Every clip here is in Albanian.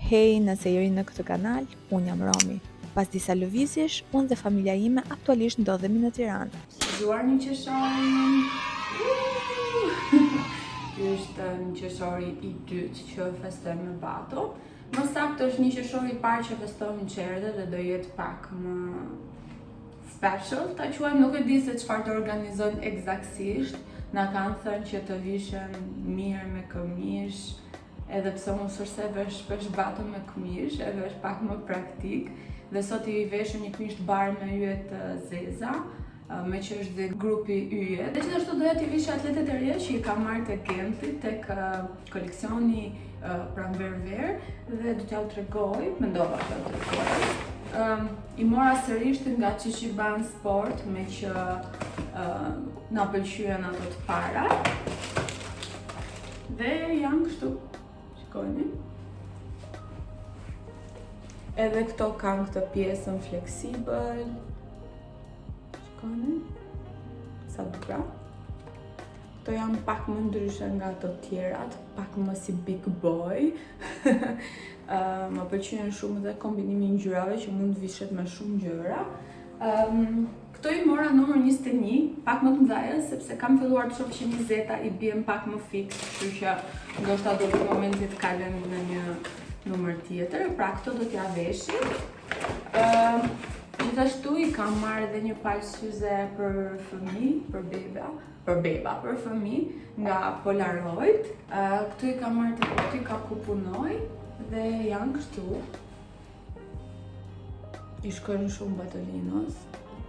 Hej, nëse jeri në këtë kanal, unë jam Romi. Pas disa lëvizjesh, unë dhe familja ime aktualisht ndodhemi në Tiranë. Zgjuar një qeshorin. Ky është një qeshori i dytë që festoj me Bato. Më saktë është një qeshor i parë që festoj në Qerdë dhe do jetë pak më special. Ta quajmë, nuk e di se çfarë të organizojnë eksaktësisht. Na kanë thënë që të vishëm mirë me këmish, edhe pse unë sërse vesh shpesh Bato me këmish, e vesh pak më praktik. Dhe sot i veshëm një këmish të barë me yje të zeza, me që është dhe grupi yje. Dhe gjithashtu doja t'i vishë atletet e reja që i kam marrë të Gentli, tek koleksioni pranverë dhe do t'ja u tregoj, mendova t'ja u tregoj. I mora sërisht nga Shishiban Sport, me që na pëlqyen ato të para. Dhe janë kështu, shikojni. Edhe këto kanë këtë pjesën fleksibël. Shikojni. Sa bukra. Këto janë pak më ndryshe nga ato tjerat, pak më si big boy. Më pëlqyen shumë dhe kombinimi i ngjyrave që mund të vishet me shumë ngjyra. Këto i mora numër 21, pak më të mëdha, sepse kam filluar të shoh që 20 i bien pak më fiks, kështu që ndoshta do të momenti të kalem në një numër tjetër. Pra këto do t'ja veshim. Gjithashtu i kam marrë edhe një palë syze për fëmijë, për fëmijë nga Polaroid. Këtu i kam marrë të botika ku punoj dhe janë kështu. I shkojnë shumë Batolinos,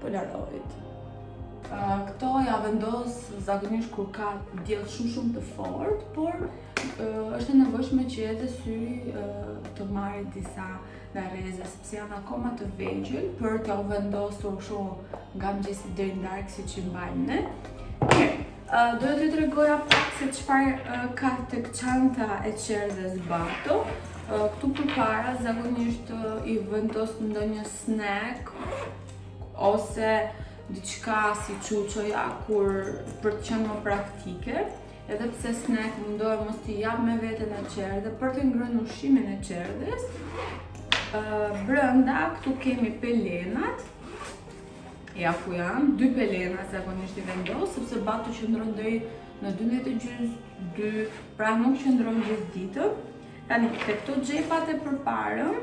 Polaroid. Këto ja vendos zakonisht kur ka diell shumë të fortë, por është e nevojshme që edhe syri të marrë disa rreze, sepse janë akoma të vegjël për t'ja u vendosur shumë nga mëngjesi deri në darkë siç i mbajmë ne. Doja t'ju tregoja pak se çfarë ka tek çanta e Qerdës Bato. Këtu përpara zakonisht i vendos ndonjë snack ose diçka si çuçoja për të qenë më praktike. Edhe pse snack mundohem mos t'i jap me vete në Qerdë për të ngrënë ushqimin e Qerdës. Brenda këtu kemi pelenat. Ja ku janë, 2 pelena zakonisht i vendos, sepse Bato qëndron deri në 12:30, pra nuk qëndron gjithë ditën. Tani, te këto xhepat e përparëm,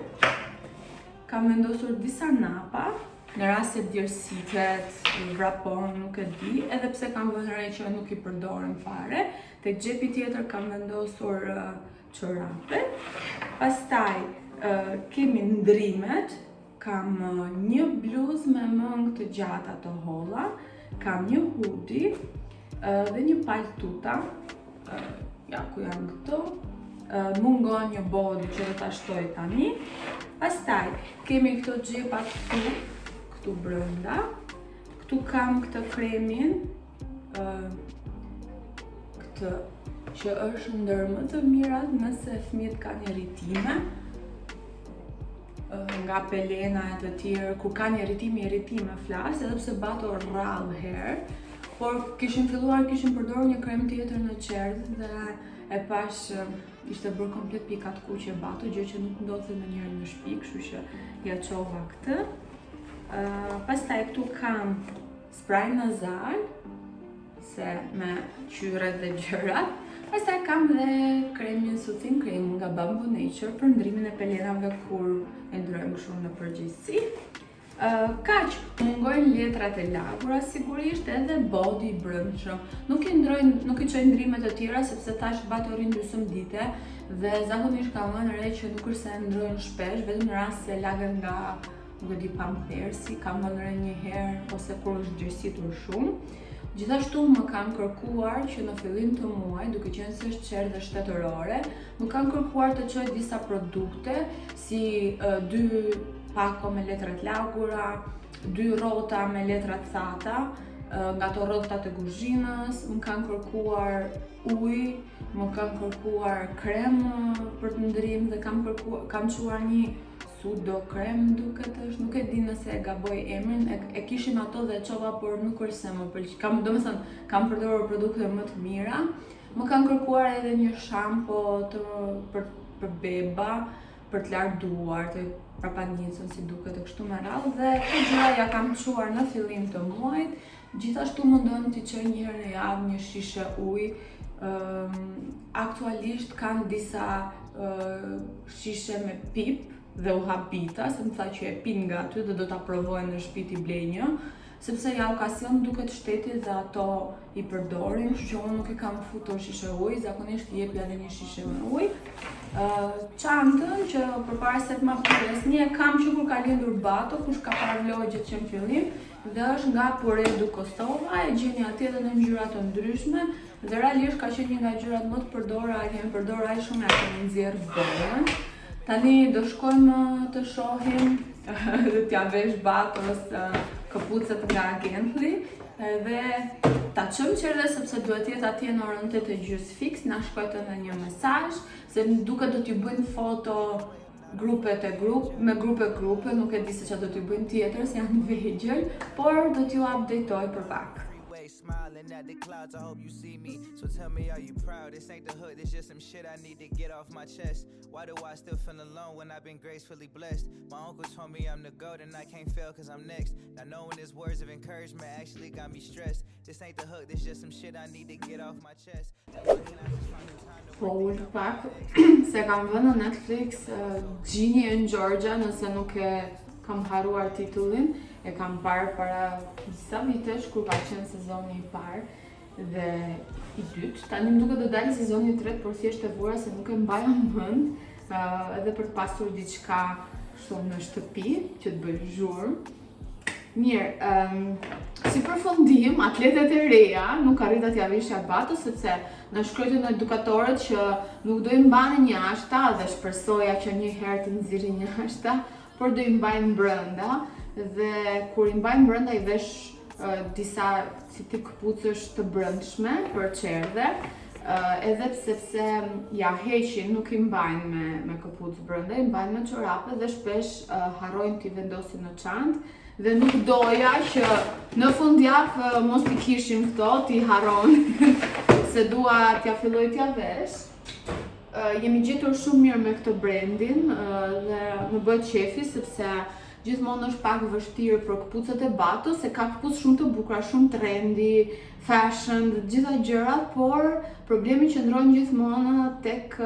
kam vendosur disa napa, në rast se djersitet, vrapon, nuk e di, edhe pse kam vënë re që nuk i përdorem fare. Tek xhepi tjetër kam vendosur çorape. Pastaj kemi ndrimet, kam një bluzë me mëngë të gjata të holla, kam një hoodie dhe një paltuta. Ja ku janë këto. Mungon një body që do ta shtoj tani. Pastaj kemi këto xhepat këtu brenda. Këtu kam këtë kremin, këtë që është ndër më të mirat nëse fëmijët kanë irritime. Nga pelena e të tjerë, kur kanë irritime flas, edhe pse Bato rrallë herë, por kishin përdorur një krem tjetër në Qerdë dhe e pash ishte bërë komplet pikat kuqe Bato, gjë që nuk ndodhte ndonjëherë në shtëpi, kështu që ja çova këtë. Pastaj këtu kam spray nazal, se me qyret dhe gjërat. Pastaj kam dhe kremin Soothing Cream nga Bamboo Nature për ndrimin e pelenave kur e ndrojmë shumë në përgjithësi. Kaq, mungojnë letrat e lagura sigurisht edhe body i brendshëm. Nuk i çoj ndrimet e tjera sepse tash Bato rrin gjysmë dite dhe zakonisht kam vënë re që nuk është se ndrojnë shpesh, vetëm në rast se lagen nga, nuk e di, pampersi, kam vënë re një herë ose kur është djersitur shumë. Gjithashtu më kanë kërkuar që në fillim të muaj, duke qenë se është Qerdë shtetërore, më kanë kërkuar të çoj disa produkte si 2 pako me letrat lagura, 2 rrota me letrat thata, nga to rrotat e kuzhinës, më kanë kërkuar ujë, më kanë kërkuar krem për të ndrim dhe kam çuar një Sudo krem duket është, nuk e di nëse e gaboj emrin, e kishim ato dhe çova, por nuk është se më pëlqen. Domethënë kam përdorur produkte më të mira. Më kanë kërkuar edhe një shampo për beba, për të larë duart, prapanicën si duket e kështu me radhë, dhe këtë gjëra ja kam çuar në fillim të muajit. Gjithashtu mundon t'i çoj një herë në javë një shishe ujë. Aktualisht kanë disa shishe me pip dhe u habita, se më tha që e pin nga aty dhe do ta provoj në shtëpi t'i blej një, sepse ja okasion duket shteti dhe ato i përdorin, kështu që unë nuk e kam futur shishe ujë, zakonisht i jepja edhe një shishe me ujë. Çantën që përpara se të ma presni e kam që kur ka lindur Bato, kush ka parë vlogjet që në fillim, dhe është nga Poredu Kosova, e gjeni atje edhe në ngjyra të ndryshme, dhe realisht ka qenë një nga gjyrat më të përdora, e kemi përdorur aq shumë e kemi nxjerr botën. Tani do shkojmë të shohim dhe t'ja vesh Batos këpucët nga Gently, dhe ta çojmë qerë sepse duhet jetë atje në orën 8:30 fiks, na shkojtë në një mesazh, se duket do t'ju bëjnë foto me grupe, nuk e di se çfarë do t'ju bëjnë tjetër, se janë vegjël, por do t'ju updateoj për pak. Smiling at the clouds, I hope you see me. So tell me, are you proud? This ain't the hood, it's just some shit I need to get off my chest. Why do I still feel alone when I've been gracefully blessed? My uncle told me I'm the GOAT and I can't fail cause I'm next. Now knowing his words of encouragement actually got me stressed. This ain't the hood, this just some shit I need to get off my chest. Po, ullë pak, se kam vënë në Netflix Ginny and Georgia, nëse nuk e kam haruar titullin, e kam parë para disa vitesh kur ka qenë sezoni i parë dhe i dytë. Tani më duket do dalë sezoni i tretë, por thjesht e vura se nuk e mbaja mend, edhe për të pasur diçka kështu në shtëpi që të bëj zhurmë. Mirë, si përfundim, atletet e reja nuk arrita t'ja vishja Batos sepse na shkruajtën edukatorët që nuk do i mbanin jashta dhe shpresoja që një herë të nxirrin jashta, por do i mbajnë brenda. Dhe kur i mbajnë brenda i vesh disa si tip këpucësh të brendshme për çerdhe, edhe sepse ja heqin, nuk i mbajnë me këpucë brenda, i mbajnë me çorape dhe shpesh harrojnë t'i vendosin në çantë dhe nuk doja që në fundjavë mos t'i kishim këto, t'i harron se dua t'ja filloj t'ja vesh. Jemi gjetur shumë mirë me këtë brandin dhe më bëhet qefi sepse gjithmonë është pak vështirë për këpucët e Batos, se ka këpucë shumë të bukura, shumë trendy, fashion, dhe gjitha gjërat, por problemi qëndron gjithmonë tek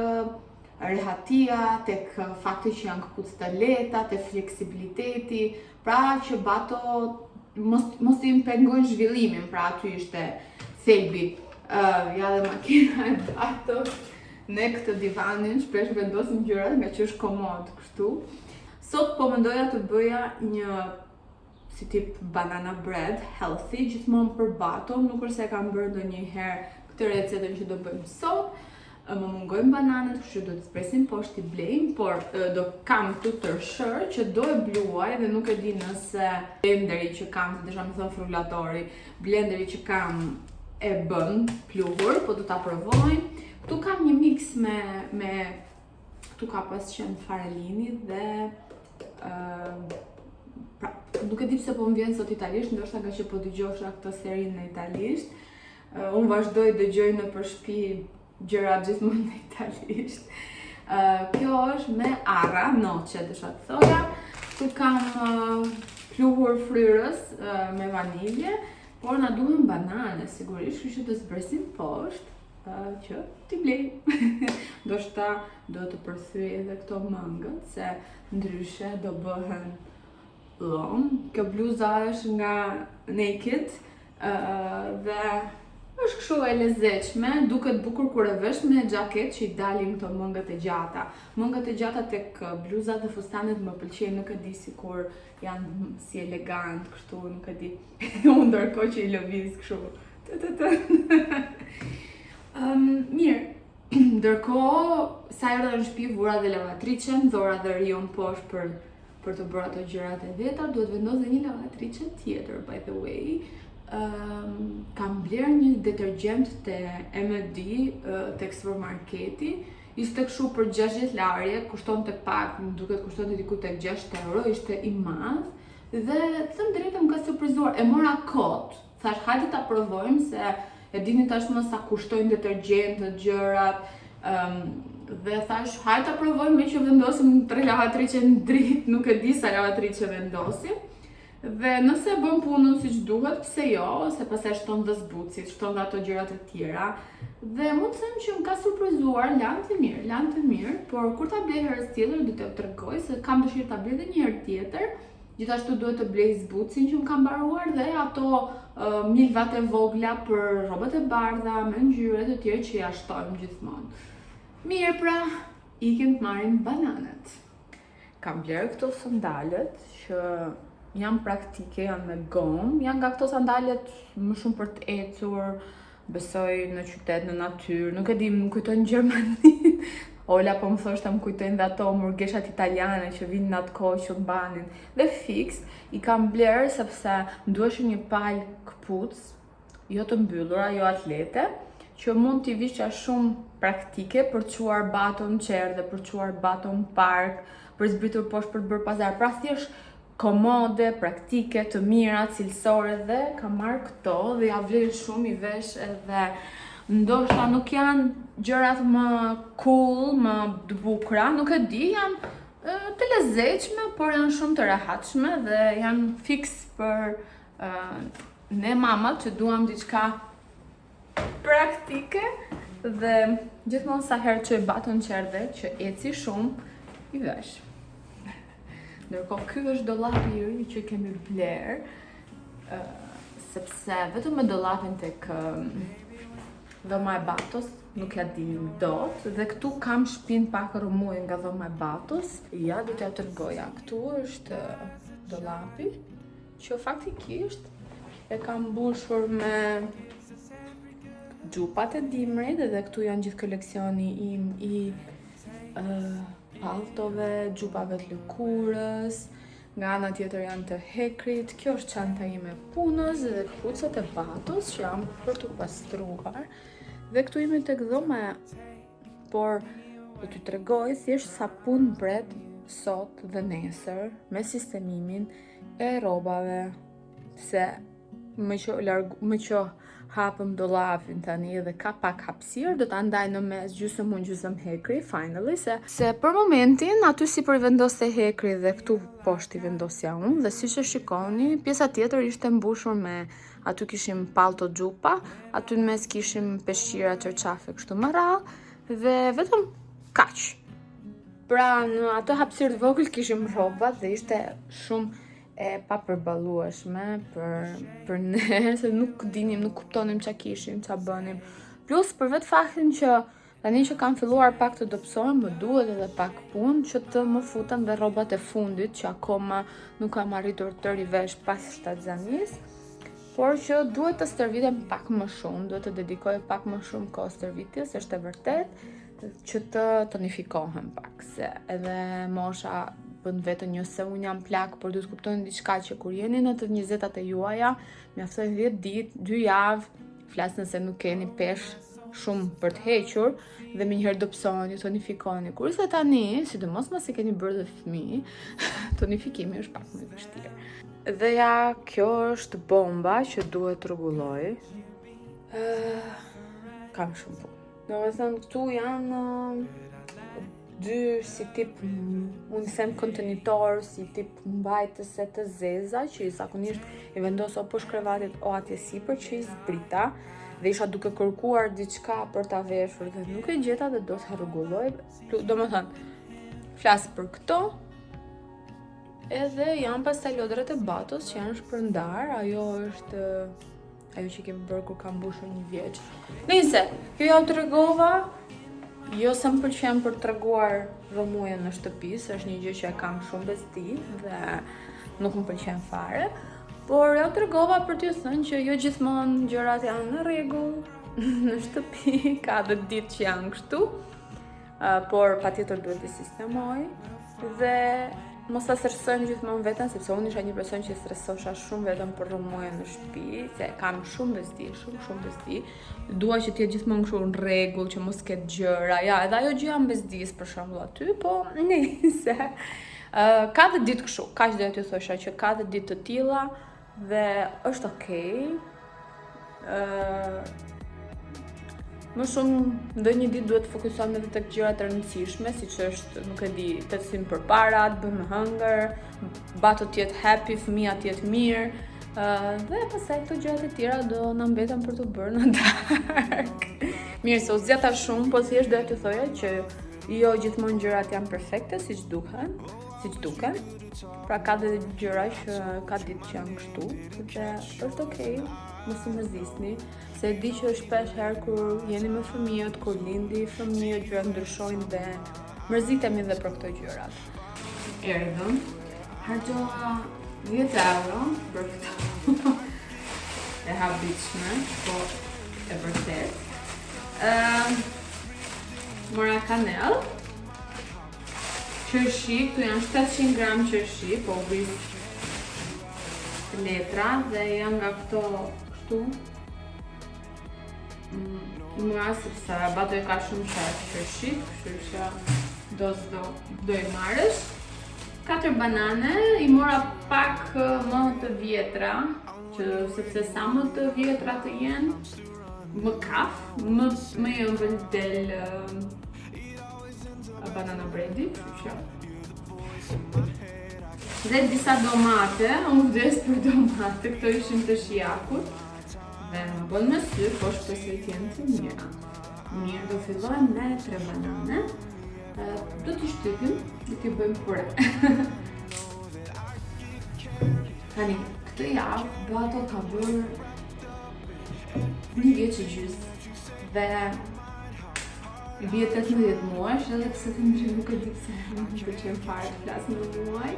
rehatia, tek fakti që janë këpucë të lehta, tek fleksibiliteti, pra që Bato mos i pengojnë zhvillimin, pra aty ishte thelbi. Ja dhe makina e Batos, ne këtë divanin shpesh vendosim gjërat nga që është komod kështu. Sot po mendoja të bëja një si tip banana bread, healthy, gjithmonë për Bato, nuk është se kam bërë ndonjëherë këtë recetën që do bëjmë sot. Më mungojnë bananët, kështu do të presim poshtë i blejmë, por do kam këtu tërshër që do e bluaj dhe nuk e di nëse blenderi që kam, se desha më thënë frullatori, blenderi që kam e bën pluhur, po do ta provojmë. Këtu kam një mix me këtu ka pas qenë farellini dhe pra, nuk e di pse po më vjen sot italisht, ndoshta nga që po dëgjosha këtë serinë në italisht. Unë vazhdoj dëgjoj në për shtëpi gjëra gjithmonë në italisht. Kjo është me arra, noce, desha të thoja. Këtu kam pluhur fryrës me vanilje, por na duhen banane sigurisht, kështu që do zbresim poshtë që t'i blej. Ndoshta do të përthyej edhe këto mëngët, se ndryshe do bëhen lom. Kjo bluza është nga Naked dhe është kështu e lezetshme, duket bukur kur e vesh me xhaket që i dalin këto mëngët e gjata. Mëngët e gjata tek bluzat dhe fustanet më pëlqejnë, nuk e di sikur janë si elegant kështu, nuk e di. Unë ndërkohë që i lëviz kështu. Mirë, ndërkohë sa erdha në shtëpi vura dhe lavatriçe, nxora dhe riun poshtë për të bërë ato gjërat e veta, duhet vendos dhe një lavatriçe tjetër, by the way. Kam bler një detergjent te MD tek supermarketi, ishte kështu për 60 larje, kushton të pak, më duket kushton të diku tek 6 euro, ishte i madh dhe thëm drejtë më ka surprizuar, e mora kot, thash hajde ta provojmë se e dini tashmë sa kushtojnë detergjentët, gjërat, Dhe thash, hajtë ta provojmë me që vendosim 3 lavatriqe në dritë, nuk e di sa lavatriqe vendosim. Dhe nëse bën punën siç duhet, pse jo, ose pastaj shton dhe zbucit, shton dhe ato gjërat e tjera. Dhe mund të them që më ka surprizuar, lanë të mirë, por kur ta blej herës tjetër do t'ju tregoj se kam dëshirë ta blej edhe një herë tjetër. Gjithashtu duhet të blej zbucin që më ka mbaruar dhe ato milvat e vogla për rrobat e bardha me ngjyre të tjera që ja shtojmë gjithmonë. Mirë pra, ikim të marrim bananet. Kam bler këto sandalet që janë praktike, janë me gomë, janë nga këto sandalet më shumë për të ecur, besoj në qytet, në natyrë, nuk e di, më kujtojnë Gjermani. Ola po më thoshte më kujtojnë dhe ato murgeshat italiane që vinë në atë kohë që mbanin. Dhe fix, i kam bler sepse më duheshin një palë këpuc, jo të mbyllura, jo atlete, që mund t'i vishja shumë praktike për quar baton qerdhe, për quar baton park, për zbritur poshtë për të bërë pazar. Pra thjesht komode, praktike, të mira, cilësore dhe kam marrë këto dhe ja vlen shumë, i vesh edhe ndoshta nuk janë gjërat më cool, më të bukura, nuk e di, janë të lezetshme, por janë shumë të rehatshme dhe janë fix për ne mamat që duam diçka praktike dhe gjithmonë sa herë që baton qerdhe që eci shumë, i vesh. Ndërkohë, ky është dollapi i ri që kemi bler, sepse vetëm me dollapin tek dhoma e Batos nuk ja dinim dot, dhe këtu kam shpinë pak rrëmuj nga dhoma e Batos. Ja, do t'ja tërgoja. Këtu është dollapi, që faktikisht e kam mbushur me xhupat e dimrit, dhe këtu janë gjithë koleksioni im i paltove, xhupave të lëkurës, nga ana tjetër janë të hekrit. Kjo është çanta ime punës dhe këpucët e Batos që jam për të pastruar. Dhe këtu jemi tek dhoma, por do t'ju tregoj thjesht sa punë mbret sot dhe nesër me sistemimin e rrobave, se më që hapëm dollapin tani dhe ka pak hapësirë, do ta ndaj në mes gjysmë unë gjysmë hekri, finally, se për momentin aty si për i vendoste hekri dhe këtu poshtë i vendosja unë, dhe siç e shikoni, pjesa tjetër ishte mbushur me, aty kishim palto xhupa, aty në mes kishim peshqira çerçafe kështu më rrallë, dhe vetëm kaq. Pra në atë hapësirë të vogël kishim rrobat dhe ishte shumë e papërballueshme për ne, se nuk dinim, nuk kuptonim ç'a kishim, ç'a bënim. Plus për vetë faktin që tani që kam filluar pak të dobësohem, më duhet edhe pak punë që të më futem dhe rrobat e fundit që akoma nuk kam arritur të rivesh pas shtatzanis, por që duhet të stërvitem pak më shumë, duhet të dedikoj pak më shumë kohë stërvitjes, është e vërtet, që të tonifikohem pak, se edhe mosha bën vetën nëse unë jam plak, por duhet kuptoni diçka që kur jeni në të 20-tat e juaja, mjafton 10 ditë, 2 javë, flas nëse nuk keni peshë shumë për të hequr dhe më njëherë dobësoni, tonifikoni. Kurse tani, sidomos mos i keni bërë dhe fëmijë, tonifikimi është pak më i vështirë. Dhe ja, kjo është bomba që duhet të rregulloj. Kam shumë punë. Domethënë këtu janë dy si tip, unë them kontenitor, si tip mbajtëse të zeza, që zakonisht i vendos o poshtë krevatit o atje sipër që i zbrita, dhe isha duke kërkuar diçka për ta veshur dhe nuk e gjeta dhe do të rregulloj. Domethënë, flas për këto. Edhe janë pastaj lodrat e Batos që janë shpërndar, ajo është ajo që kemi bërë kur kam mbushur 1 vjeç. Nëse, kjo ja u tregova, jo se më pëlqen për të treguar rrëmujën në shtëpi, se është një gjë që e kam shumë bezdi dhe nuk më pëlqen fare, por ja u tregova për t'ju thënë që jo gjithmonë gjërat janë në rregull në shtëpi, ka dhe ditë që janë kështu, por patjetër duhet të sistemoj dhe mos ta stresojmë gjithmonë veten, sepse unë isha një person që stresosha shumë veten për rrëmujën në shtëpi, se kam shumë bezdi, shumë bezdi. Dua që të jetë gjithmonë kështu në rregull, që mos ketë gjëra. Ja, edhe ajo gjëja mbesdis për shembull aty, po nëse ka dhe ditë kështu, kaq do t'ju thosha që ka dhe ditë të tilla dhe është okay. Më shumë ndonjë ditë duhet të fokusohem edhe tek gjërat e rëndësishme, siç është, nuk e di, të ecim përpara, të bëjmë hëngër, bato të jetë happy, fëmia të jetë mirë, dhe pastaj këto gjërat e tjera do na mbeten për të bërë në darkë. Mirë, se u zgjata shumë, po thjesht doja t'ju thoja që jo gjithmonë gjërat janë perfekte siç duken. Pra ka dhe gjëra që ka ditë që janë kështu, dhe është okay, mos i mërzisni, se e di që shpesh herë kur jeni me fëmijët, kur lindi fëmijët, gjërat ndryshojnë dhe mërzitemi dhe për këto gjërat. Erdhëm, harxova 10 euro për këto e habitshme, po e vërtet. Mora kanel, qershi, këtu janë 700 gram qershi, po vris letra dhe janë nga këto këtu. Mëra sepse bato e ka shumë qartë qershit, kështu që do i marrësh. 4 banane, i mora pak më të vjetra, që sepse sa më të vjetra të jenë, më kaf, më jënë del banana breadi, që. Dhe disa domate, unë vdes për domate, këto ishin të shijakut, dhe më bënë me sy, po shpresoj t'jenë të mira. Mirë, do fillojmë me 3 banane, do t'i shtypim, do t'i bëjmë pure. Tani, këtë javë, bato ka bërë 1 vjeç e gjysmë dhe i bie 18 muajsh, edhe pse të ndryshim nuk e di pse nuk më pëlqen fare të flas në muaj,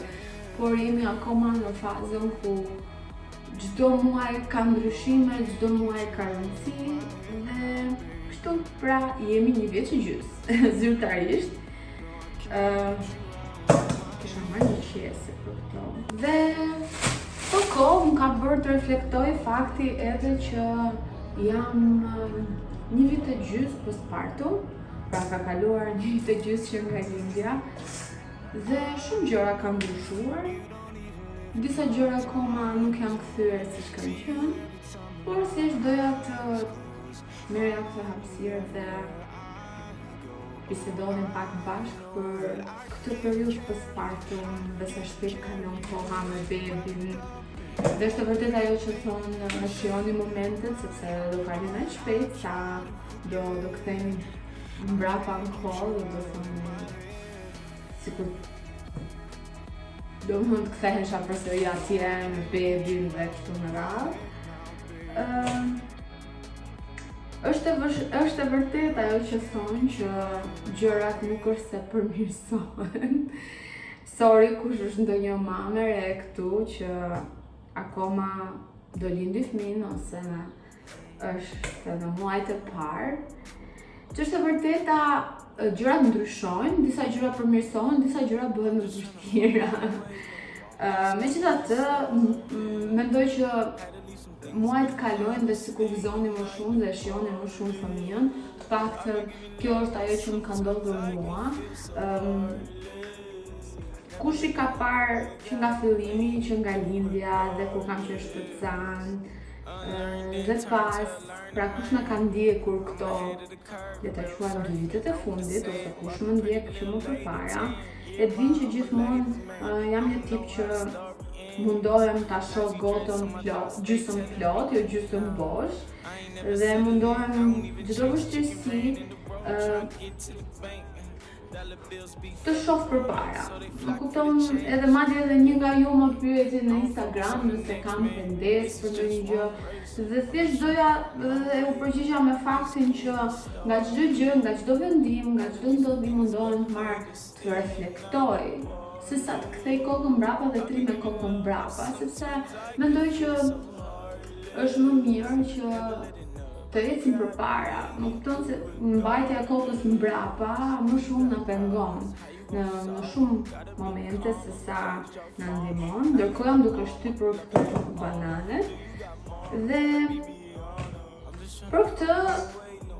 por jemi akoma në fazën ku çdo muaj ka ndryshime, çdo muaj ka rëndësi dhe kështu, pra jemi 1 vjeç e gjysmë, zyrtarisht. Kisha marrë një qese për këto. Dhe po kohë më ka bërë të reflektoj fakti edhe që jam 1 vit e gjysmë postpartum, pra ka kaluar 1 vit e gjysmë që nga lindja, dhe shumë gjëra kanë ndryshuar. Disa gjëra akoma nuk janë kthyer siç kanë qenë, por thjesht doja të merrja këtë hapësirë dhe bisedonim pak bashkë për këtë periudhë postpartum dhe sa shpejt kalon koha me bebin. Dhe është vërtet ajo që thonë shihoni momentet, sepse do kalojnë aq shpejt sa do kthehemi mbrapa në kohë dhe do thonë sikur do mund të kthehesha përsëri atje me bebin dhe kështu me radhë. Është e vërtet ajo që thonë që gjërat nuk është se përmirësohen. Sorry kush është ndonjë mamë e re këtu që akoma do lindi fëmin ose është në muajt e parë, që është e vërteta gjërat ndryshojnë, disa gjëra përmirësohen, disa gjëra bëhen më të vështira. Megjithatë, mendoj që muajt kalojnë dhe sikur gëzoni më shumë dhe shihoni më shumë fëmijën. Të paktën kjo është ajo që më ka ndodhur mua. Kush i ka parë që nga fillimi, që nga lindja dhe kur kam qenë shpërtsan, dhe pas, pra kush na ka ndjekur këto, le ta quajmë 2 vitet e fundit, ose kush më ndjek që më përpara, e din që gjithmonë jam një tip që mundohem ta shoh gotën gjysmë plot, jo gjysmë bosh, dhe mundohem çdo vështirësi të shoh përpara. Më kupton, edhe madje edhe një nga ju më pyeti në Instagram nëse kam pendesë për ndonjë gjë, dhe thjesht doja dhe u përgjigja me faktin që nga çdo gjë, nga çdo vendim, nga çdo ndodhim mundohem të marr të reflektoj, sesa të kthej kokën mbrapa dhe të rime kokën mbrapa, sepse mendoj që është më mirë që të ecim përpara. Më kupton se mbajtja e kokës mbrapa më shumë na pengon në shumë momente sesa na ndihmon. Ndërkohë jam duke shtypur këto banane dhe për këtë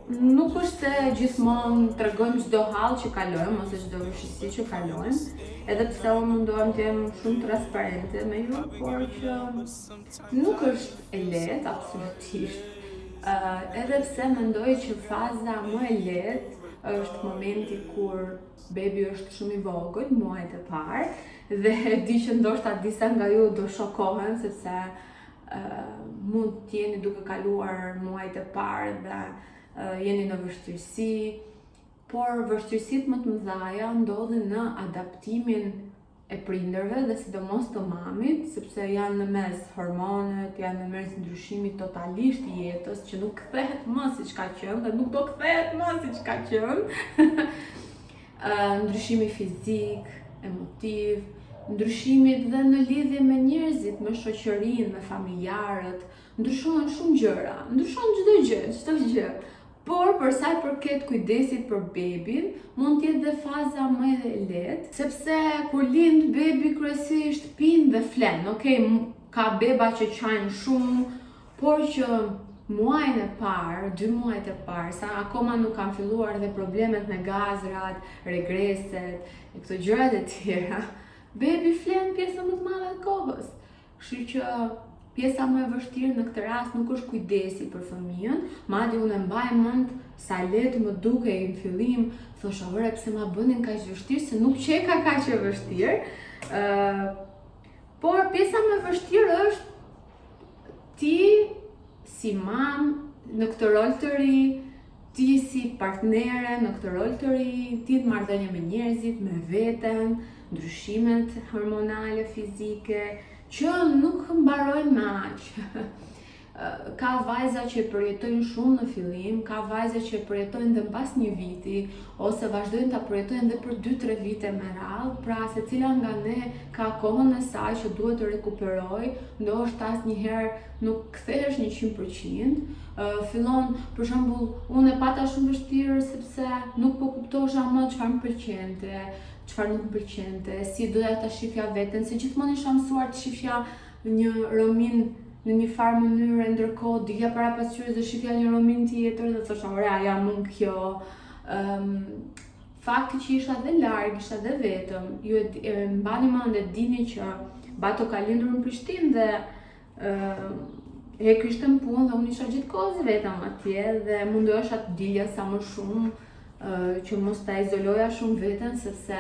nuk është se gjithmonë tregojmë çdo hall që kalojmë ose çdo vështirësi që kalojmë, edhe pse unë mundohem të jem shumë transparente me ju, por që nuk është e lehtë absolutisht. Edhe pse mendoj që faza më e lehtë është momenti kur bebi është shumë i vogël, muajt e parë, dhe di që ndoshta disa nga ju do shokohen sepse mund t'jeni duke kaluar muajt e parë dhe jeni në vështirësi, por vështirësitë më të mëdha ndodhin në adaptimin e prindërve dhe sidomos të mamit, sepse janë në mes hormonet, janë në mes ndryshimit totalisht i jetës që nuk kthehet më siç ka qenë dhe nuk do kthehet më siç ka qenë. Ndryshimi fizik, emotiv, ndryshimit dhe në lidhje me njerëzit, me shoqërinë, me familjarët, ndryshojnë shumë gjëra, ndryshon çdo gjë. Por për sa i përket kujdesit për bebin, mund t'jetë dhe faza më e lehtë, sepse kur lind bebi kryesisht pinë dhe flen, okay, ka beba që qajnë shumë, por që muajin e parë, 2 muajt e parë, sa akoma nuk kanë filluar dhe problemet me gazrat, regreset, e këto gjërat e tjera, bebi flen pjesën më të madhe të kohës. Kështu që pjesa më e vështirë në këtë rast nuk është kujdesi për fëmijën, madje unë mbaj mend sa lehtë më dukej në fillim, thosha ore pse ma bënin kaq vështirë, se nuk qeka kaq e vështirë. Por pjesa më e vështirë është ti si mam në këtë rol të ri, ti si partnere në këtë rol të ri, ti të marrëdhënie me njerëzit, me veten, ndryshimet hormonale, fizike, që nuk mbarojnë me aq. Ka vajza që përjetojnë shumë në fillim, ka vajza që përjetojnë dhe pas 1 viti, ose vazhdojnë ta përjetojnë dhe për 2-3 vite me radhë, pra secila nga ne ka kohën e saj që duhet të rekuperoj, ndoshta asnjëherë nuk kthehesh 100%. Fillon, për shembull, unë e pata shumë vështirë sepse nuk po kuptosha më çfarë më pëlqente, çfarë nuk më pëlqente, si doja ta shifja veten, se gjithmonë isha mësuar të shifja një romin në një farë mënyrë, ndërkohë dija para pasqyrës dhe shifja një romin tjetër dhe thosha, ore, a jam unë kjo. Fakti që isha dhe larg, isha dhe vetëm, ju e mbani mend e dini që Bato ka lindur në Prishtinë dhe e kishte në punë dhe unë isha gjithkohës vetëm atje dhe mundohesha të dilja sa më shumë, që mos ta izoloja shumë veten, sepse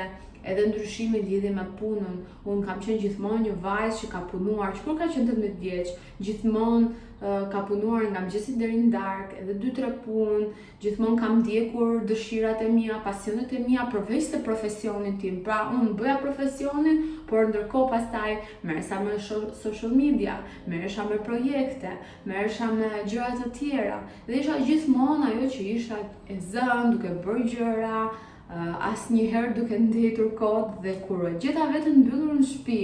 edhe ndryshimi lidhje me punën. Unë kam qenë gjithmonë një vajzë që ka punuar, që kur ka qenë 18 vjeç, gjithmonë ka punuar nga mëngjesi deri në darkë, edhe 2-3 punë, gjithmonë kam ndjekur dëshirat e mia, pasionet e mia përveç se profesionin tim. Pra, unë bëja profesionin, por ndërkohë pastaj merresha me social media, merresha me projekte, merresha me gjëra të tjera. Dhe isha gjithmonë ajo që isha e zënë, duke bërë gjëra, asnjëherë duke ndetur kohë, dhe kur e gjeta veten mbyllur në shtëpi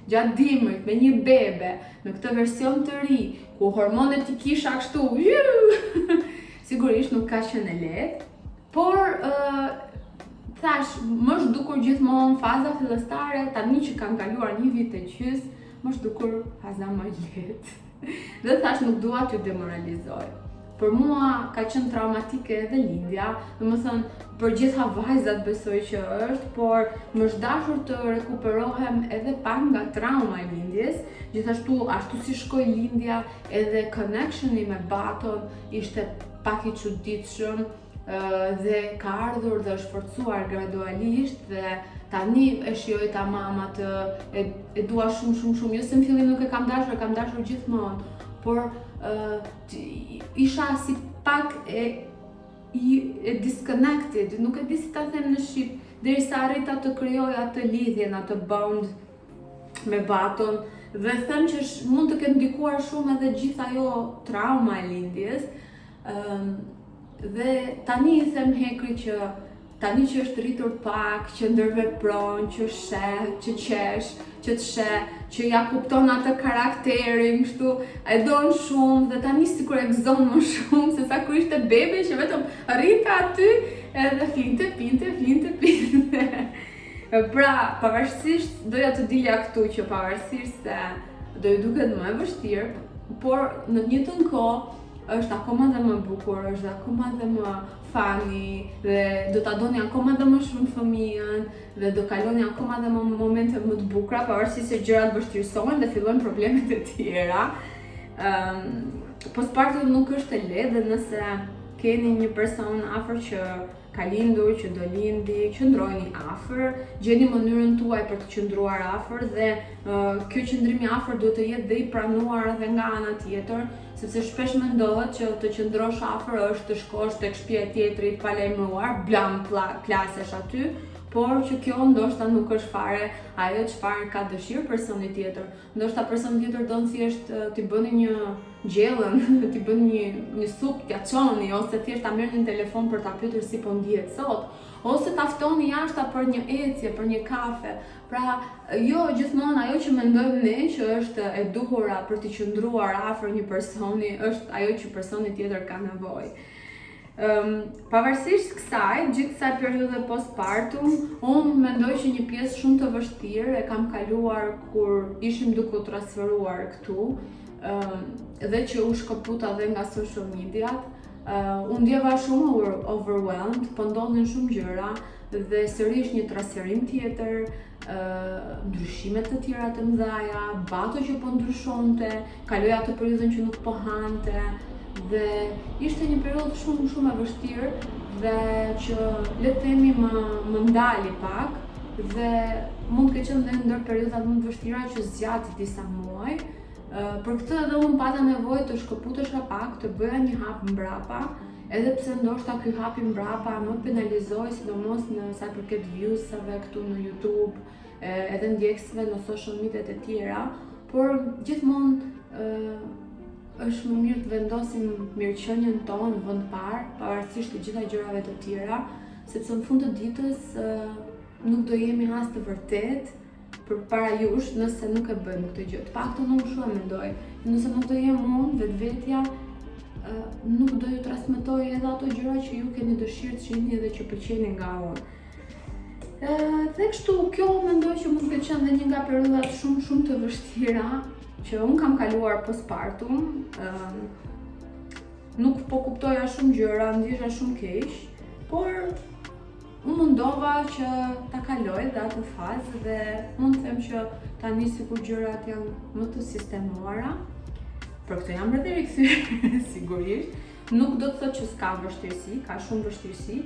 gjatë dimrit me një bebe në këtë version të ri, ku hormonet i kisha kështu, sigurisht nuk ka qenë e lehtë, por thash, më është dukur gjithmonë faza fillestare, tani që kam kaluar 1 vit e gjys, më është dukur faza më e lehtë. Dhe thash, nuk dua t'ju demoralizoj. Për mua ka qenë traumatike edhe lindja, domethënë për gjitha vajzat besoj që është, por më është dashur të rekuperohem edhe pak nga trauma e lindjes. Gjithashtu, ashtu si shkoi lindja, edhe connectioni me Baton ishte pak i çuditshëm dhe ka ardhur dhe është forcuar gradualisht dhe tani e shijoj ta mama e dua shumë, jo se në fillim nuk e kam dashur gjithmonë, por isha si pak e disconnected, nuk e di si ta them në shqip, derisa arrita të krijoj atë lidhjen, atë bond me Baton, dhe them që mund të ketë ndikuar shumë edhe gjithë ajo trauma e lindjes. Dhe tani i them Hekri që tani që është rritur pak, që ndërvepron, që sheh, që qesh, që të sheh, që ja kupton atë karakterin, kështu, e don shumë dhe tani sikur e gëzon më shumë se sa kur ishte bebe që vetëm rrinte aty edhe flinte. Pra, pavarësisht doja të dilja këtu që pavarësisht se do ju duket më e vështirë, por në të njëjtën kohë është akoma dhe më bukur, është akoma dhe më funny dhe do ta doni akoma dhe më shumë fëmijën dhe do kaloni akoma dhe më momente më të bukura, pavarësisht se gjërat vështirësohen dhe fillojnë problemet e tjera. postpartum nuk është e lehtë dhe nëse keni një person afër që ka lindur, që do lindi, qëndrojeni afër, gjeni mënyrën tuaj për të qëndruar afër dhe kjo qëndrimi afër duhet të jetë dhe i pranuar edhe nga ana tjetër, sepse shpesh mendohet që të qëndrosh afër është të shkosh tek shtëpia e tjetrit pa lajmëruar, blam plasesh aty, por që kjo ndoshta nuk është fare ajo çfarë ka dëshirë personi tjetër. Ndoshta personi tjetër don thjesht t'i bëni një gjellën, t'i bëni një supë, t'ja çoni, ose thjesht ta merrni në telefon për ta pyetur si po ndihet sot, ose ta ftoni jashta për një ecje, për një kafe. Pra, jo gjithmonë ajo që mendojmë ne që është e duhura për të qëndruar afër një personi, është ajo që personi tjetër ka nevojë. Pavarësisht kësaj, gjithë kësaj periudhe postpartum, unë mendoj që një pjesë shumë të vështirë e kam kaluar kur ishim duke u transferuar këtu dhe që u shkëputa dhe nga social mediat. Unë ndjeva shumë overwhelmed, po ndodhin shumë gjëra dhe sërish një trasërim tjetër, ndryshime të tjera të mëdha, bato që po ndryshonte, kaloj atë periudhën që nuk po hante. Dhe ishte një periudhë shumë e vështirë dhe që le të themi më ndali pak dhe mund të qenë edhe ndër periudhat më të vështira që zgjati disa muaj. Për këtë edhe unë pata nevojë të shkëputesha pak, të bëja një hap mbrapa, edhe pse ndoshta ky hap i mbrapa më penalizoi, sidomos në sa i përket views-ave këtu në YouTube, edhe ndjekësve në social mediat e tjera, por gjithmonë është më mirë të vendosim mirëqenien tonë në vend parë, pavarësisht të gjitha gjërave të tjera, sepse në fund të ditës nuk do jemi as të vërtet përpara jush nëse nuk e bëjmë këtë gjë. Të paktën unë kështu e mendoj. Nëse nuk do jem unë vetvetja, nuk do ju transmetoj edhe ato gjëra që ju keni dëshirë të shihni dhe që pëlqejnë nga unë. Dhe kështu, kjo mendoj që mund të qenë dhe një nga periudhat shumë të vështira që unë kam kaluar postpartum. Nuk po kuptoja shumë gjëra, ndjesha shumë keq, por unë mundova që ta kaloj dhe atë fazë dhe mund të them që tani sikur gjërat janë më të sistemuara. Për këtë jam edhe rikthyer sigurisht. Nuk do të thotë që s'ka vështirësi, ka shumë vështirësi.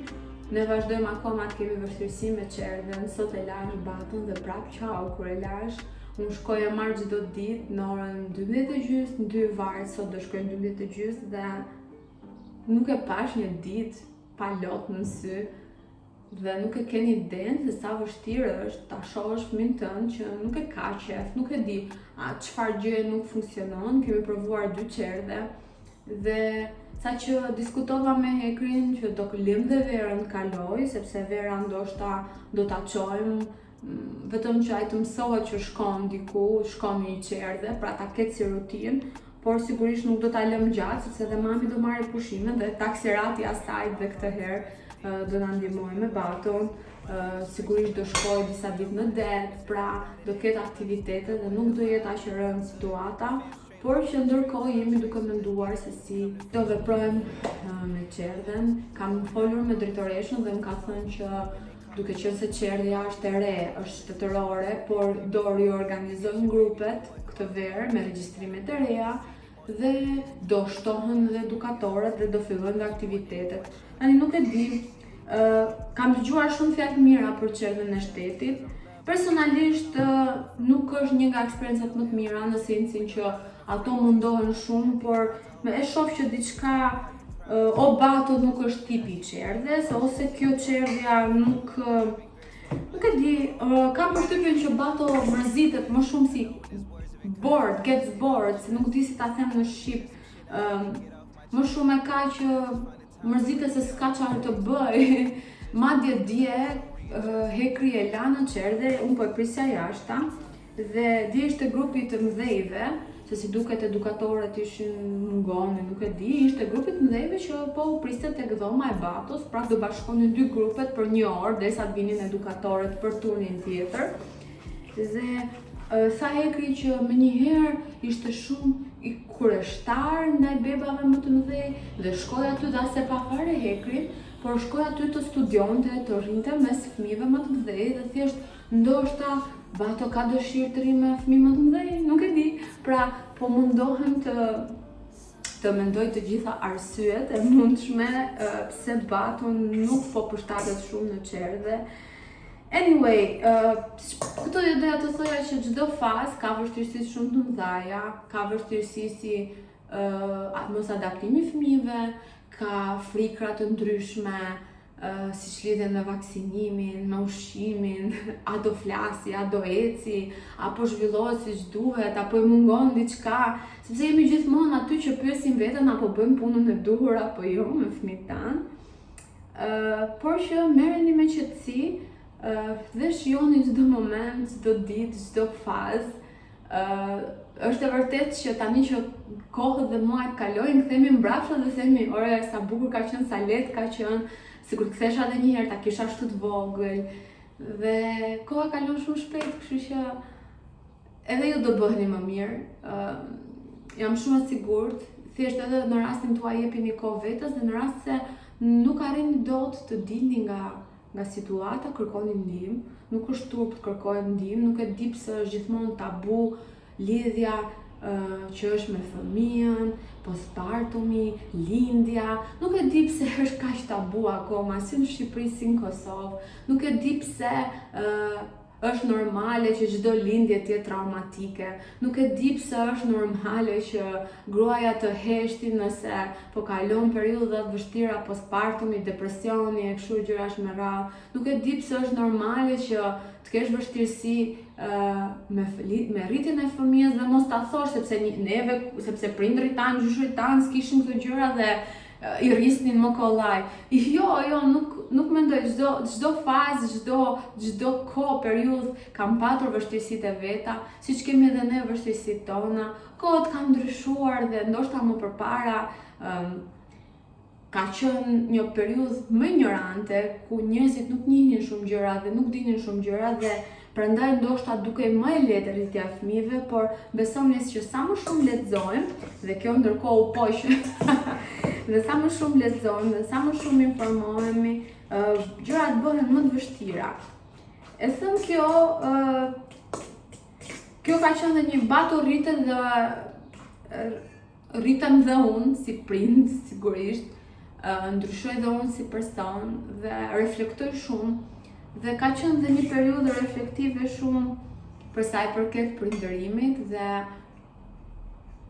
Ne vazhdojmë akoma të kemi vështirësi me çerdhen, sot e lash batën dhe prap çau kur e lash. Unë shkoja marrë çdo ditë në orën 12:30, në 2 varë, sot do shkoj në 12:30 dhe nuk e pash një ditë pa lot në sy dhe nuk e keni idenë se sa vështirë është ta shohësh fëmin tënd që nuk e ka qef, nuk e di çfarë gjëje nuk funksionon. Kemi provuar 2 çerdhe dhe sa që diskutova me Hekrin që do këllim dhe verën kaloj, sepse vera ndoshta do ta çojmë vetëm që ai të mësohet që shkon diku, shkon në një çerdhe, pra ta ketë si rutinë, por sigurisht nuk do ta lëm gjatë, sepse edhe mami do marrë pushime dhe taksirati asaj dhe këtë herë do na ndihmojë me baton. Sigurisht do shkoj disa ditë në det, pra do ketë aktivitete dhe nuk do jetë aq e rëndë situata, por që ndërkohë jemi duke menduar se si do veprojmë me çerdhen. Kam folur me drejtoreshën dhe më ka thënë që duke qenë se çerdhja është e re, është shtetërore, por do riorganizojnë grupet këtë verë me regjistrimet e reja dhe do shtohen dhe edukatorët dhe do fillojnë dhe aktivitetet. Tani nuk e di, kam dëgjuar shumë fjalë mira për çerdhen e shtetit. Personalisht nuk është një nga eksperiencat më të mira në sensin që ato mundohen shumë, por e shoh që diçka o bato nuk është tipi i çerdhes, ose kjo çerdhja nuk e di, kam përshtypjen që bato mërzitet më shumë si bored, gets bored, se nuk di si ta them në shqip. Më shumë e ka që mërzitet se s'ka çfarë të bëj. Madje dje Hekri e la në çerdhe, unë po e prisja jashta dhe dje ishte grupi të mëdhejve, se si duket edukatorët ishin mungonin, nuk e di, ishte grupi të mëdhejve që po u priste tek dhoma e batos, pra do bashkonin 2 grupet për 1 orë derisa të vinin edukatorët për turnin tjetër. Dhe tha Hekri që menjëherë ishte shumë i kureshtar ndaj bebave më të mëdhej dhe shkoi aty dhe as e pa fare Hekrin, por shkoi aty të studionte, të rrinte mes fëmijëve më të mëdhej dhe thjesht ndoshta bato ka dëshirë të rri me fëmijë më të mëdhej, nuk e di. Pra, po mundohem të të mendoj të gjitha arsyet e mundshme pse Batu nuk po përshtatet shumë në qerdhe. Anyway, këto doja të thoja që çdo fazë ka vështirësi shumë të mëdha, ka vështirësi si mos adaptimi i fëmijëve, ka frikra të ndryshme, siç lidhen me vaksinimin, me ushqimin, a do flasi, a do eci, apo zhvillohet siç duhet, apo i mungon diçka, sepse jemi gjithmonë aty që pyesim veten apo bëjmë punën e duhur apo jo me fëmijët tanë. Por që merreni me qetësi dhe shijoni çdo moment, çdo ditë, çdo fazë. Është e vërtetë që tani që kohët dhe muajt kalojnë, kthehemi mbrapsht dhe themi, ore, sa bukur ka qenë, sa lehtë ka qenë, sikur të kthesha edhe një herë, ta kisha ashtu të vogël. Dhe koha kalon shumë shpejt, kështu që edhe ju do bëheni më mirë. Jam shumë e sigurt, thjesht edhe në rastin tuaj jepini kohë vetes dhe në rast se nuk arrini dot të dilni nga situata, kërkoni ndihmë. Nuk është turp të kërkojmë ndihmë, nuk e di pse është gjithmonë tabu lidhja që është me fëmijën, postpartumi, lindja. Nuk e di pse është kaq tabu akoma, si në Shqipëri, si në Kosovë. Nuk e di pse është normale që çdo lindje të jetë traumatike. Nuk e di pse është normale që gruaja të heshti nëse po kalon periudha të vështira postpartumi, depresioni e kështu gjërash me radhë. Nuk e di pse është normale që të kesh vështirësi me rritjen e fëmijës dhe mos ta thosh sepse prindrit tanë, gjyshrit tanë s'kishin këto gjëra dhe i rrisnin më kollaj. Jo, nuk mendoj, çdo fazë, çdo kohë, periudhë kam patur vështirësitë e veta, siç kemi edhe ne vështirësitë tona. Kohët kanë ndryshuar dhe ndoshta më përpara ka qenë një periudhë më ignorante ku njerëzit nuk njihnin shumë gjëra dhe nuk dinin shumë gjëra dhe prandaj ndoshta dukej më e lehtë rritja e fëmijëve, por besoni që sa më shumë lexojmë, dhe kjo ndërkohë u poq, dhe sa më shumë lexojmë dhe sa më shumë informohemi, gjërat bëhen më të vështira. E them kjo ka qenë dhe një Batu rritet dhe rritem dhe unë si prind, sigurisht, ndryshoj dhe unë si person dhe reflektoj shumë. Dhe ka qenë dhe një periudhë reflektive shumë për sa i përket prindërimit dhe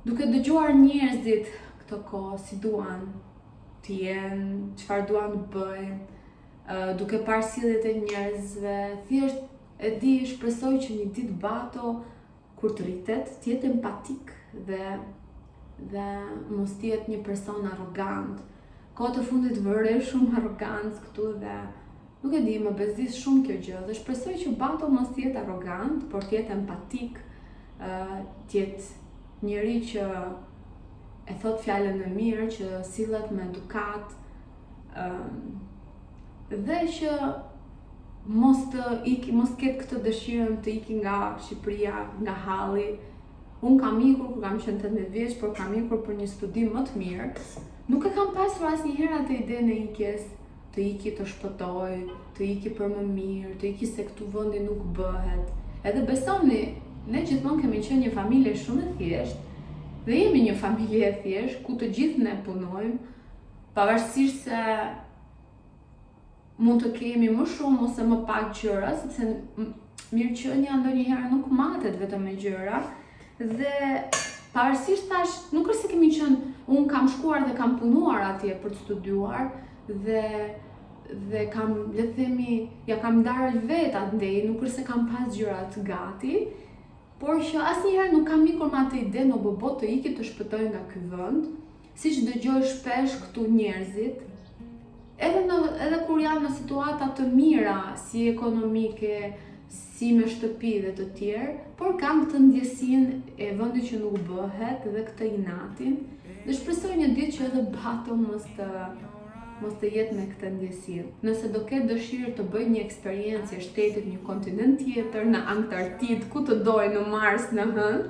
duke dëgjuar njerëzit këto kohë si duan të jenë, çfarë duan të bëjnë, duke parë sjelljet e njerëzve, thjesht e di, shpresoj që një ditë Batu kur të rritet të jetë empatik dhe mos të jetë një person arrogant. Kohët e fundit vëre shumë arrogancë këtu dhe nuk e di, më bezdis shumë kjo gjë dhe shpresoj që Batu mos të jetë arrogant, por të jetë empatik, të jetë njëri që e thot fjalën e mirë, që sillet me edukat, dhe që mos ketë këtë dëshirën të iki nga Shqipëria, nga halli. Unë kam ikur kur kam qenë 18 vjeç, por kam ikur për një studim më të mirë. Nuk e kam pasur asnjëherë atë idenë e ikjes, të iki të shpëtoj, të iki për më mirë, të iki se këtu vendi nuk bëhet. Edhe besoni, ne gjithmonë kemi qenë një familje shumë e thjeshtë, dhe jemi një familje e thjeshtë, ku të gjithë ne punojmë, pavarësisht se mund të kemi më shumë ose më pak gjëra, sepse mirëqenia ndonjëherë nuk matet vetëm me gjëra, dhe pavarësisht tash, nuk është se kemi qenë, unë kam shkuar dhe kam punuar atje për të studiuar, dhe kam, le të themi, ja kam ndarë vetë atë ndej, nuk është se kam pas gjërat gati, por që asnjëherë nuk kam ikur me atë ide në bobo të iki të shpëtoj nga ky vend, siç dëgjoj shpesh këtu njerëzit, edhe kur janë në situata të mira, si ekonomike, si me shtëpi dhe të tjerë, por kam këtë ndjesinë e vendit që nuk bëhet dhe këtë inatin, dhe shpresoj një ditë që edhe Batu mos të jetë me këtë ndjesinë. Nëse do ketë dëshirë të bëjë një eksperiencë e shtetit, një kontinent tjetër, në Antarktidë, ku të dojë, në Mars, në Hënë,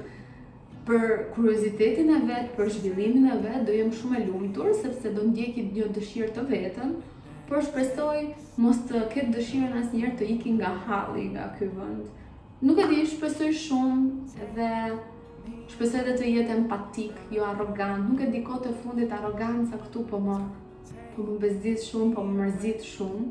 për kuriozitetin e vet, për zhvillimin e vet, do jem shumë e lumtur sepse do ndjeki një dëshirë të vetën, por shpresoj mos të ketë dëshirën asnjëherë të iki nga halli nga ky vend. Nuk e di, shpresoj shumë dhe Shpresoj edhe të jetë empatik, jo arrogant. Nuk e di kohët e fundit arroganca këtu po më bezdis shumë, po më mërzit shumë.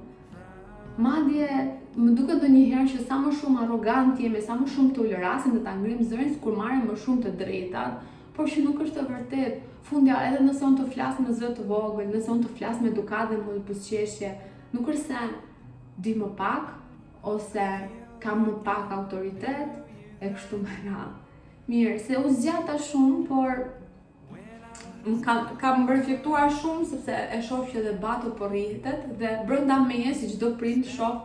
Madje më duket ndonjëherë që sa më shumë arrogant jemi, sa më shumë tolerasim dhe ta ngrim zërin kur marrim më shumë të drejtat, por që nuk është e vërtet. Fundja, edhe nëse unë të flas me zë të vogël, nëse unë të flas me edukat dhe me buzëqeshje, nuk është se di më pak ose kam më pak autoritet e kështu me radhë. Mirë, se u zgjata shumë, por kam reflektuar shumë sepse e shoh që debati po rritet dhe brenda meje si çdo prind shoh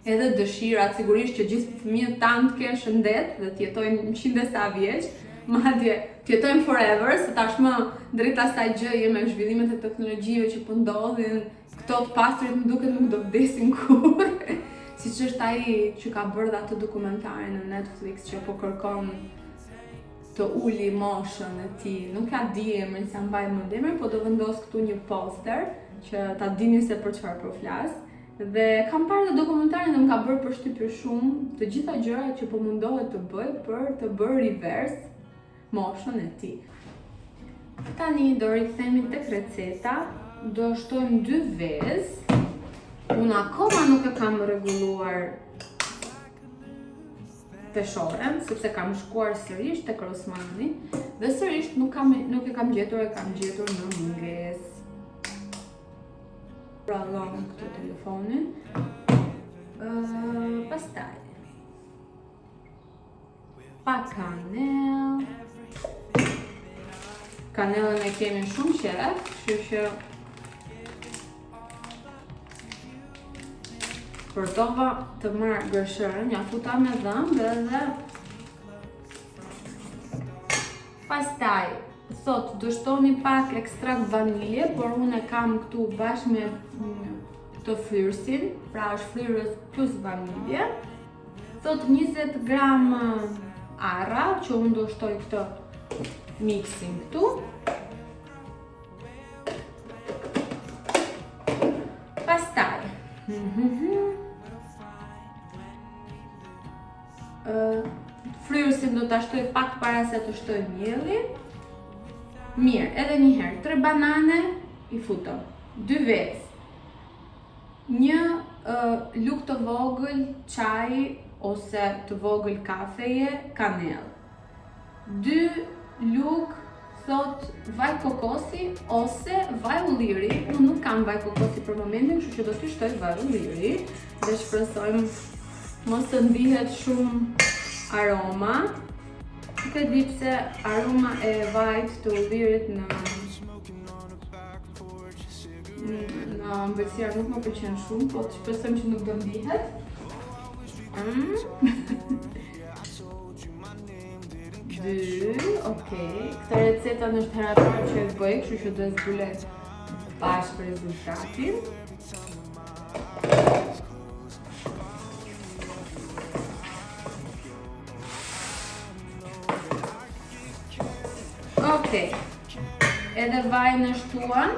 edhe dëshirat, sigurisht që gjithë fëmijët tanë të kenë shëndet dhe të jetojnë 100 sa vjeç, madje të jetojnë forever, se tashmë drejt asaj gjëje me zhvillimet e teknologjive që po ndodhin, këto të pastrit më duket nuk do vdesin kurrë. Siç është ai që ka bërë atë dokumentarin në Netflix që po kërkon të uli moshën e tij. Nuk ka di emrin, sa mbaj mend emrin, po do vendos këtu një poster që ta dini se për çfarë po flas. Dhe kam parë dhe dokumentarin dhe më ka bërë përshtypje shumë të gjitha gjërat që po mundohet të bëj për të bërë reverse moshën e tij. Tani do rikthehemi tek receta. Do shtojmë 2 vezë. Unë akoma nuk e kam rregulluar peshoren, sepse kam shkuar sërish tek Rosmani dhe sërish nuk e kam gjetur, e kam gjetur në mungesë. Pra lëm këtu telefonin. Pastaj pa kanel. Kanelën e kemi shumë qef, kështu që përdova të marr gërshërën, ja futa me dhëmbë dhe pastaj thot do shtoni pak ekstrakt vanilje, por unë e kam këtu bashkë me të flyrsin, pra është flyrës plus vanilje. Thot 20 gram arra, që unë do shtoj këtë mixin këtu. Pastaj fryrësin do ta shtoj pak para se të shtoj mielin. Mirë, edhe një herë, 3 banane i futëm, 2 vezë, 1 lugë të vogël çaji ose të vogël kafeje kanellë, 2 lugë thot vaj kokosi ose vaj ulliri. Unë nuk kam vaj kokosi për momentin, kështu që do t'i shtoj vaj ulliri dhe shpresojmë mos të ndihet shumë aroma. Nuk e di pse aroma e vajt të ullirit në ëmbëlsirë nuk më pëlqen shumë, po të shpresojmë që nuk do ndihet. Okej, këta receta është hera e parë që e bëj, kështu që do e zbulet bashkë rezultatin. Okej, edhe vajin e shtuan.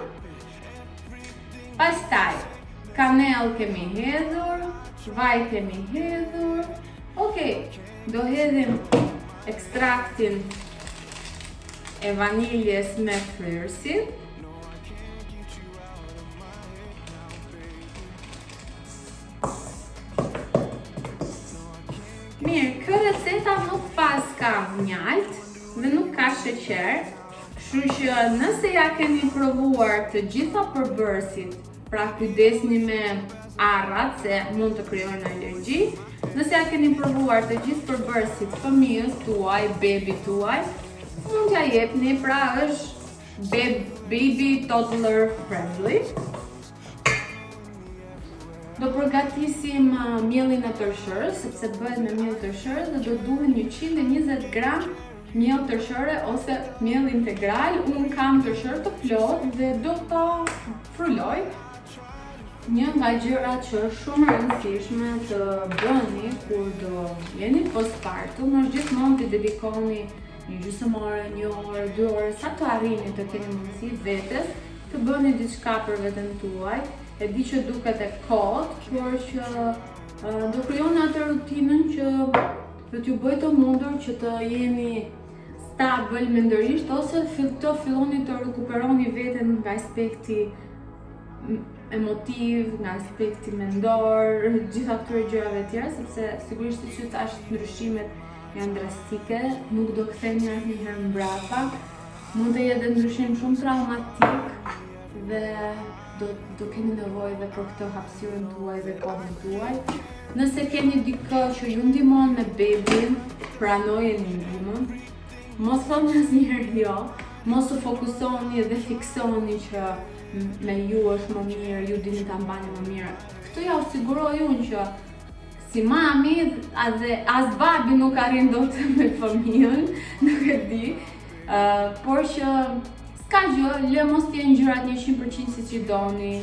Pastaj, kanell kemi hedhur, vaj kemi hedhur. Okej, do hedhim ekstraktin e vaniljes me fryrësin. Mirë, kjo receta nuk pas ka mjalt dhe nuk ka sheqer, kështu që nëse ja keni provuar të gjitha përbërësit, pra kujdesni me arrat se mund të krijojnë alergji. Nëse ja keni provuar të gjithë përbërësit fëmijës tuaj, bebi tuaj, mund t'ja jepni, pra është baby toddler friendly. Do përgatisim mielin e tërshërës, sepse bëhet me miell tërshërës dhe do duhen 120 gram miell tërshëre ose miell integral. Unë kam tërshërë të plotë dhe do ta fruloj. Një nga gjërat që është shumë rëndësishme të bëni kur do jeni postpartum është gjithmonë të dedikoni një gjysmore, 1 orë, 2 orë, sa të arrini të keni mundësi vetes të bëni diçka për veten tuaj. E di që duket e kot, por që do krijoni atë rutinën që do t'ju bëjë të mundur që të jeni stabil mendërisht, ose filloni të rikuperoni veten nga aspekti emotiv, nga aspekti mendor, gjitha këtyre gjërave tjera, sepse sigurisht që tash ndryshimet janë drastike, nuk do kthehemi asnjëherë mbrapa, mund të jetë ndryshim shumë traumatik dhe do keni nevojë dhe për këtë hapësirën tuaj dhe kohën tuaj. Nëse keni dikë që ju ndihmon me bebin, pranojeni ndihmën. Mos thoni asnjëherë jo, mos u fokusoni dhe fiksoni që me ju është më mirë, ju dini ta mbani më mirë. Këtë ja u siguroj unë që si mami dhe as babi nuk arrin dot me fëmijën, nuk e di, por që s'ka gjë, le mos t'jenë gjërat 100% siç i doni,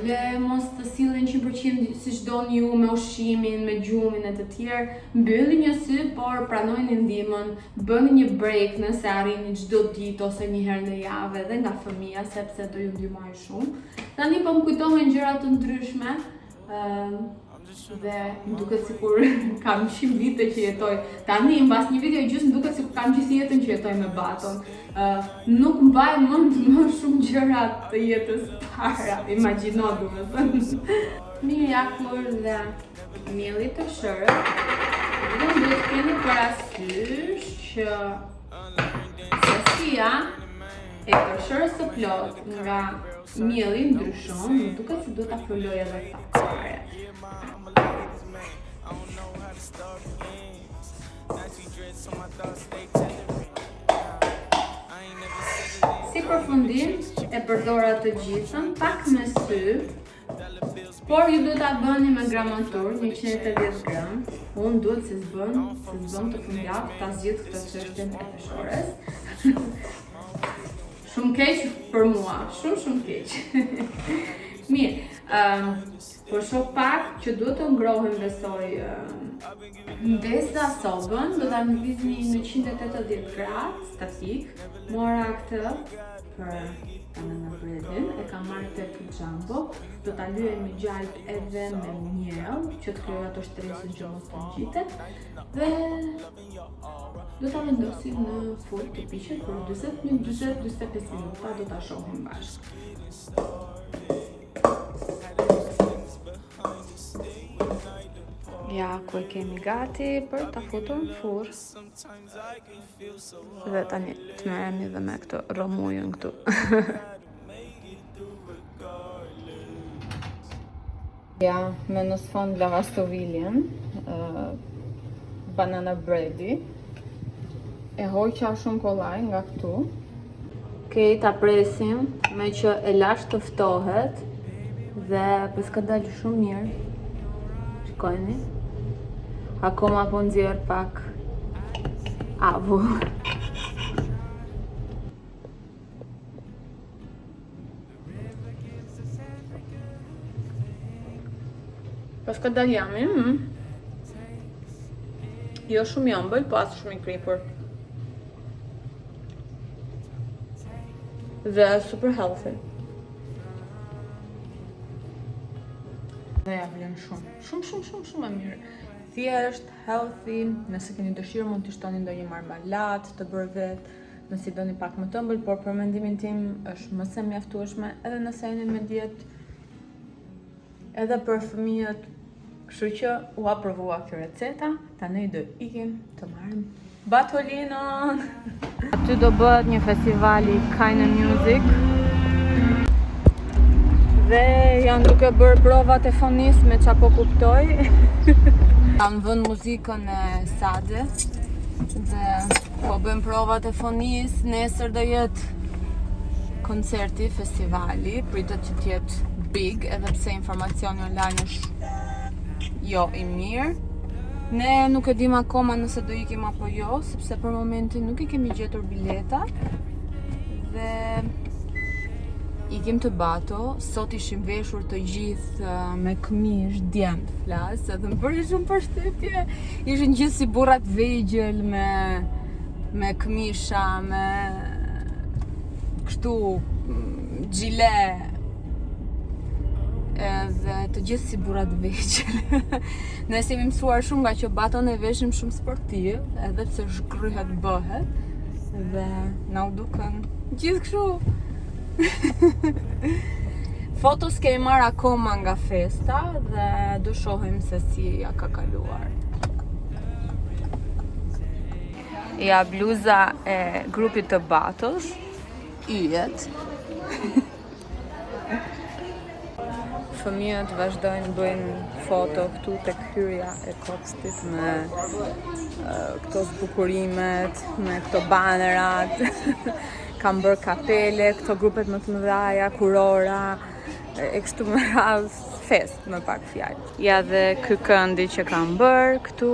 le mos të sillen 100% siç doni ju me ushqimin, me gjumin e të tjerë. Mbyllni një sy, por pranojeni ndihmën, bëni një break nëse arrini çdo ditë ose një herë në javë edhe nga fëmia, sepse do ju ndihmojë shumë. Tani po më kujtohen gjëra të ndryshme, dhe më duket sikur kam 100 vite që jetoj. Tani mbas një vite gjysmë duket sikur kam gjithë jetën që jetoj me Baton. Nuk mbaj mend më shumë gjëra të jetës para, imagjino domethënë. Mirë jakur dhe mielli të shërët. Dhe duhet të keni parasysh që sasia e tërshërës së plot nga mielli ndryshon, më duket se do ta foloj edhe këtë fare. Si përfundim e përdora të gjithën, pak me sy, por ju duhet ta bëni me gramatur, 180 gram. Unë duhet se s'bën të fundjavë ta zgjidh këtë çështjen e peshores. Shumë keq për mua, shumë keq. Mirë, po shoh pak që duhet të ngrohem, besoj. Ndesa sobën, do ta lëvizni në 180 gradë statik. Mora këtë për banana breadin, e kam marrë tek Jumbo. Do ta lyej me gjalp edhe me miell, që të krijoj ato shtresën që mos të ngjitet. Dhe do ta vendosim në furrë të piqet për 40-45 minuta, do ta shohim bashkë. Ja, ku e kemi gati për ta futur në furrë. Dhe tani të merremi dhe me këtë romujën këtu. Ja, me në sfond lavastoviljen, banana breadi, e hoqa shumë kollaj nga këtu. Okej, ta presim me që e lash të ftohet dhe pse ka dalë shumë mirë. Shikojeni. Akoma po nxjerr pak avull. Pas ka dalë jami, jo shumë i ëmbël, po as shumë i kripur. Dhe super healthy. Dhe ja vlen shumë e mirë. Thjesht, healthy, nëse keni dëshirë mund të shtoni ndonjë marmalat të bërë vetë, nëse doni pak më të ëmbël, por për mendimin tim është më se mjaftueshme, edhe nëse jeni me dietë, edhe për fëmijët. Kështu që u aprovua kjo receta, tani do ikim të marrim batolinën. Aty do bëhet një festivali Kind Music. Dhe janë duke bërë provat e fonis me qa po kuptoj. Kanë vënë muzikën e Sade dhe po bëjmë provat e fonis. Nesër do jetë koncerti, festivali, pritet që t'jetë big, edhe pse informacioni online është jo i mirë. Ne nuk e dim akoma nëse do ikim apo jo, sepse për momentin nuk i kemi gjetur bileta. Dhe ikim të Bato, sot ishim veshur të gjithë me këmish, djemt flas, edhe më bëri shumë përshtypje. Ishin gjithë si burrat vegjël me këmisha, me kështu xhile. edhe të gjithë si burra të vegjël. Ne jemi mësuar shumë nga që baton e veshim shumë sportiv, edhe pse zhgryhet bëhet, dhe na u dukën gjithë kështu. Fotos kemi marrë akoma nga festa dhe do shohim se si ja ka kaluar. Ja bluza e grupit të Batos, yjet. Fëmijët vazhdojnë bëjnë foto këtu tek hyrja e Kopstit me këto zbukurimet, me këto banerat. Kam bërë kapele, këto grupet më të mëdhaja, kurora, e kështu me radhë, fest me pak fjalë. Ja dhe ky këndi që kam bërë këtu.